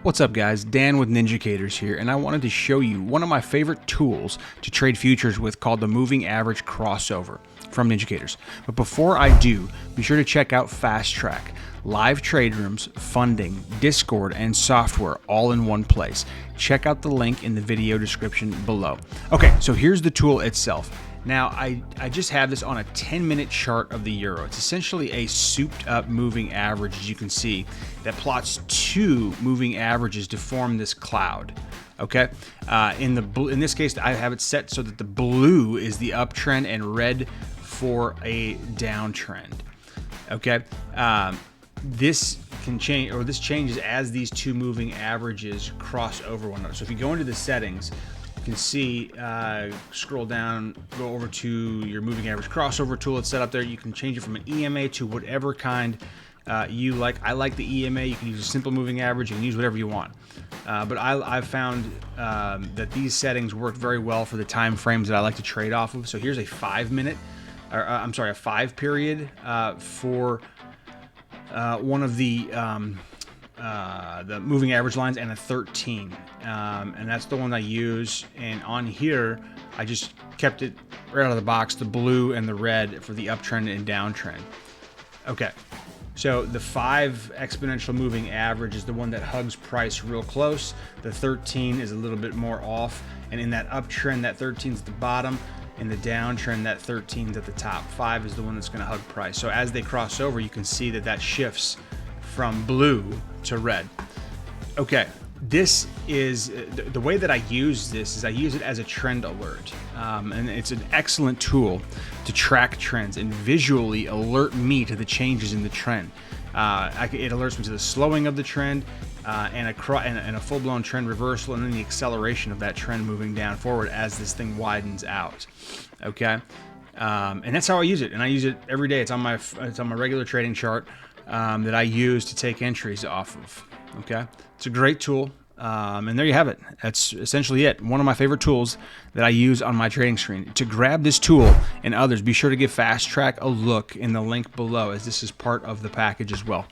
What's up guys, Dan with Ninjacators here, and I wanted to show you one of my favorite tools to trade futures with called the Moving Average Crossover from Ninjacators. But before I do, be sure to check out FastTrack, live trade rooms, funding, Discord, and software all in one place. Check out the link in the video description below. Okay, so here's the tool itself. Now, I just have this on a 10-minute chart of the euro. It's essentially a souped up moving average, as you can see, that plots two moving averages to form this cloud. Okay, in this case, I have it set so that the blue is the uptrend and red for a downtrend. Okay, this can change, or this changes as these two moving averages cross over one another. So if you go into the settings, you can see, scroll down, go over to your moving average crossover tool. It's set up there. You can change it from an EMA to whatever kind you like. I like the EMA. You can use a simple moving average. You can use whatever you want. But I've found that these settings work very well for the time frames that I like to trade off of. So here's a 5 minute, I'm sorry, a 5 period for one of the moving average lines, and a 13, and that's the one I use. And on here I just kept it right out of the box, the blue and the red for the uptrend and downtrend. Okay, so the 5 exponential moving average is the one that hugs price real close. The 13 is a little bit more off, and in that uptrend, that 13 is at the bottom. In the downtrend, that 13 is at the top. 5 is the one that's going to hug price. So as they cross over, you can see that shifts from blue to red. Okay, this is the way that I use this is I use it as a trend alert, and it's an excellent tool to track trends and visually alert me to the changes in the trend. It alerts me to the slowing of the trend and a full-blown trend reversal, and then the acceleration of that trend moving down forward as this thing widens out. Okay, and that's how I use it, and I use it every day. It's on my regular trading chart that I use to take entries off of. Okay, it's a great tool, and there you have it. That's essentially it. One of my favorite tools that I use on my trading screen. To grab this tool and others, be sure to give FastTrack a look in the link below, as this is part of the package as well.